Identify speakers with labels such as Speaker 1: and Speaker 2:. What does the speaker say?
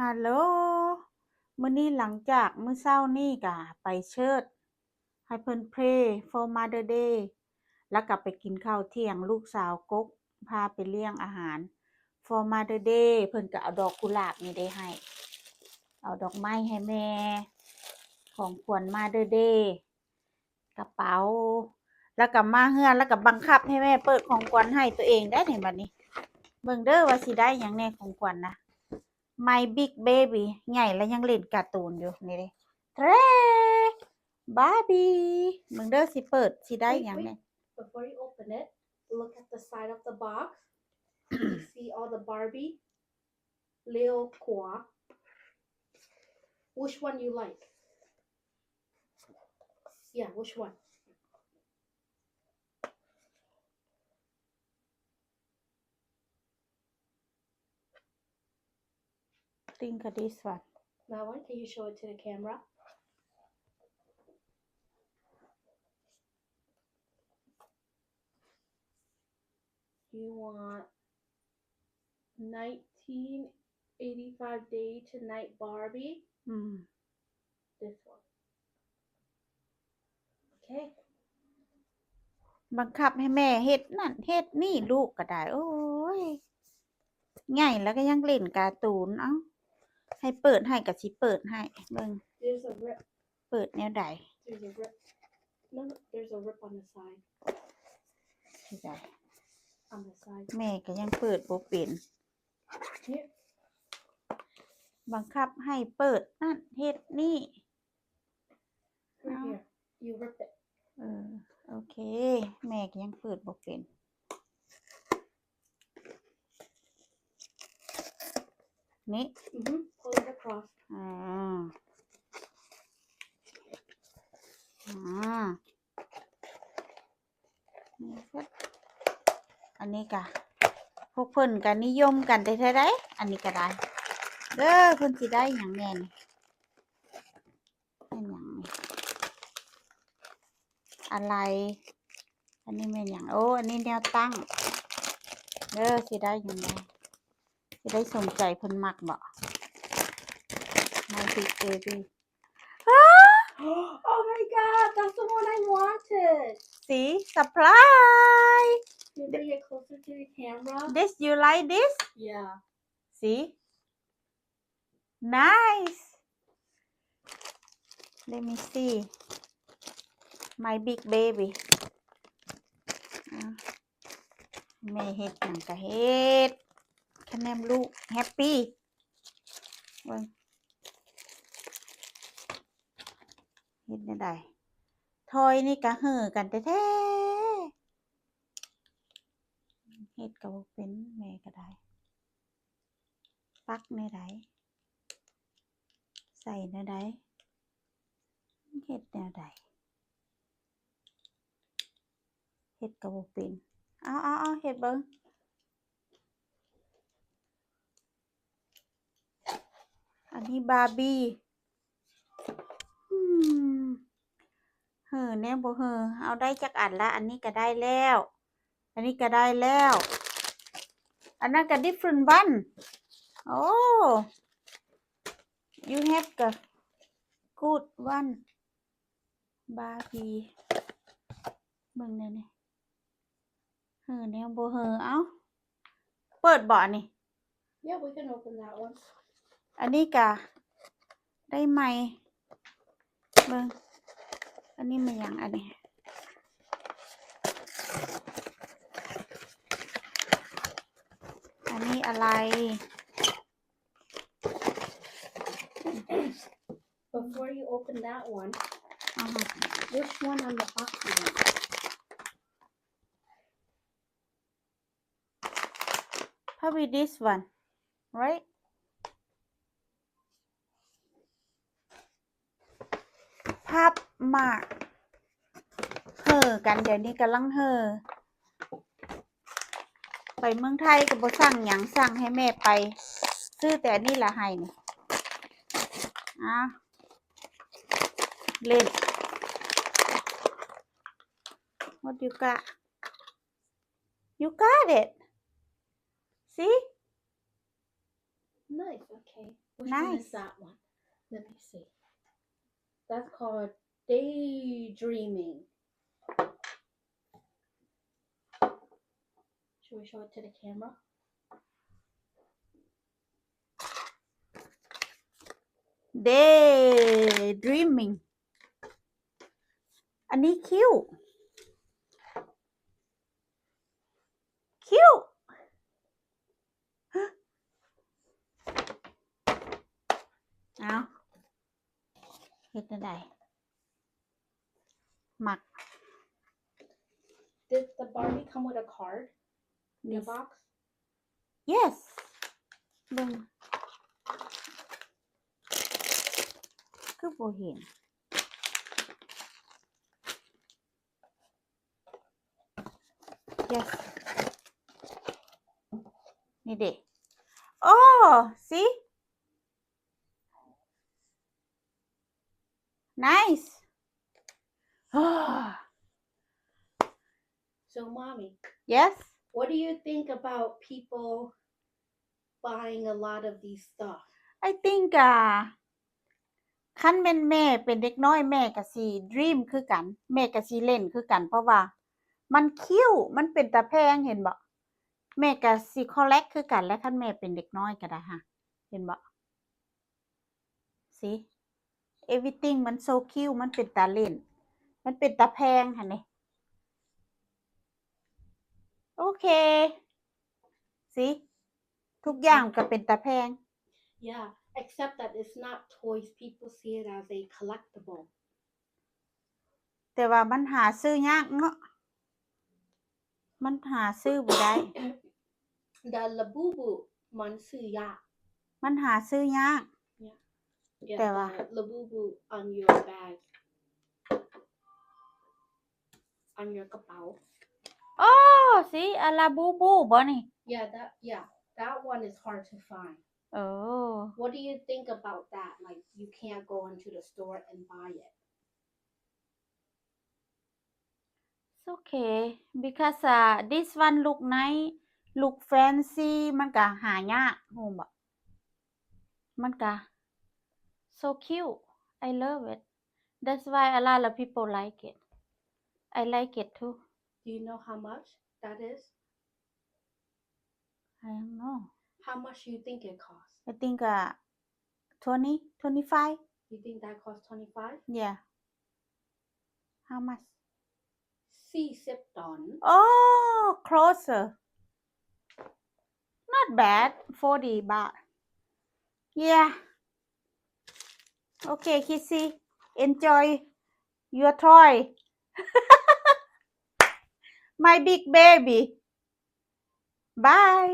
Speaker 1: ฮัลโหลมื้อนี้หลังจากมื้อเช้านี้ก็ไปเชิดให้เพิ่น pray for Mother Day แล้วก็ไปกินข้าวเที่ยงลูกสาวกกพาไปเลี้ยงอาหาร for Mother Day เพิ่นก็เอาดอกกุหลาบนี่ได้ให้เอาดอกไม้ให้แม่ของขวัญ Mother Day กระเป๋าแล้วก็มาเฮือนแล้วก็บังคับให้แม่เปิดของขวัญให้ตัวเองได้นี่บัดนี้เบิ่งเด้อว่าสิได้หยังแน่ของขวัญนะMy Big Baby ใหญ่แล้วยังเล่นการ์ตูนอยู่นี่เด้แทรBarbie มึงเด้อสิเปิดสิได้หยังแน่
Speaker 2: Before you open it, look at the side of the box. You see all the Barbie? Leo Kwa. Which one you like? Yeah, which one?
Speaker 1: Think of this one.
Speaker 2: That one, can you show it to the camera? You want 1985 Day to Night Barbie? This one. Okay.
Speaker 1: บังคับให้แม่เฮ็ดนั่นเฮ็ดนี่ลูกก็ได้โอ้ยใหญ่แล้วก็ยังเล่นการ์ตูนเอ้าให้เปิดให้ก็สิเปิดให้เบิ่ง
Speaker 2: There's a rip.
Speaker 1: เปิดแนวใด
Speaker 2: There's a rip. No, there's a rip on the side.
Speaker 1: สิได้
Speaker 2: On the side.
Speaker 1: แม่ก็ยังเปิดบ่เป็น
Speaker 2: Here.
Speaker 1: บังคับให้เปิดนั่นเฮ็ดนี่
Speaker 2: Right here. You rip it.
Speaker 1: โอเคแม่ก็ยังเปิดบ่เป็นนี่
Speaker 2: Pull it across. อันนี้ก็พวกเพิ่นก็นิยมกันได้แท้ใดอันนี้ก็ได้เด้อเพิ่นสิได้หยังแน่นี่เป็นหยังนี่อะไรอันนี้แม่นหยังโอ้อันนี้แนวตั้งเด้อสิได้หยังแน่สิได้สมใจเพิ่นมักบ่ My Big Baby Oh my god, that's the one I wanted.
Speaker 1: See surprise
Speaker 2: Can you get closer to the camera?
Speaker 1: This you like this
Speaker 2: Yeah.
Speaker 1: See Nice Let me see My Big Baby แม่เฮ็ดหยังก็เฮ็ดคะแนนลูกแฮปปี้เบิ่งเฮ็ดได้ได้ทอยนี่ก็เห่อกันแท้ๆเฮ็ดก็บ่เป็นแม่ก็ได้ปักแนวใดใส่แนวใดเฮ็ดแนวใดเฮ็ดก็บ่เป็นเอาเฮ็ดเบิ่งอันนี้บาร์บี้เห่อแน่บ่เห่อเอาได้จักอันละอันนี้ก็ได้แล้วอันนี้ก็ได้แล้วอันนั้นก็ different one Oh you have the good one Barbie เบิ่งแน่นี่เห่อแนวบ่เห่อเอ้าเปิดบ่นี่
Speaker 2: Yeah, we can open that one.
Speaker 1: อันนี้ก็ได้ใหม่เบิ่งอันนี้มันหยังอันนี้อันนี้อะไร
Speaker 2: Before you open that one, which one on the box you want?
Speaker 1: Probably this one right ภาพมากเห่อกันเดี๋ยวนี้กำลังเห่อไปเมืองไทยก็บ่สั่งหยังสั่งให้แม่ไปซื้อแต่อันนี้ล่ะให้นี่เล่น What you got You got it See
Speaker 3: Nice, okay. Which one
Speaker 1: Nice.
Speaker 3: is that one? Let me see. That's called daydreaming. Should we show it to the camera?
Speaker 1: Daydreaming อันนี้คิ้วเอาเฮ็ดจั่งใดมัก
Speaker 3: Did the Barbie come with a card in the
Speaker 1: Yes.
Speaker 3: box?
Speaker 1: Yes เบิ่งคือบ่เห็น Yes นี่เด้ Oh see Nice
Speaker 3: So, Mommy,
Speaker 1: Yes
Speaker 3: what do you think about people buying a lot of these stuff?
Speaker 1: I think คันแม่นแม่เป็นเด็กน้อยแม่ก็สิ dream คือกันแม่ก็สิเล่นคือกันเพราะว่ามันคิ้วมันเป็นตาแพงเห็นบ่แม่ก็สิ collect คือกันและคันแม่เป็นเด็กน้อยก็ได้ฮะเห็นบ่ See everything มัน so cute มันเป็นตาเล่นมันเป็นตาแพงหั่นนี่โอเค See ทุกอย่างก็เป็นตาแพง
Speaker 3: Yeah, except that it's not toys. People see it as a collectible.
Speaker 1: แต่ว่ามันหาซื้อยากเนาะมันหาซื้อบ่ได้
Speaker 3: The Labubu มันซื้อยาก
Speaker 1: มันหาซื้อยาก
Speaker 3: Yeah,
Speaker 1: แต่ว่า
Speaker 3: the Labubu on your bag. On your กระเป๋า
Speaker 1: Oh see อาลาบูบูบ่นี่
Speaker 3: Yeah, that one is hard to find.
Speaker 1: Oh
Speaker 3: What do you think about that? Like, you can't go into the store and buy it.
Speaker 1: It's okay because this one look nice look fancy มันก็หายากฮู้บ่มันก็ so cute I love it that's why a lot of people like it I like it too
Speaker 3: Do you know how much that is?
Speaker 1: I don't know
Speaker 3: How much do you think it costs?
Speaker 1: I think 20 25
Speaker 3: You think that costs 25?
Speaker 1: yeah how much
Speaker 3: 40 ดอล
Speaker 1: Oh closer not bad 40 baht yeah okay Kissy enjoy your toy my big baby bye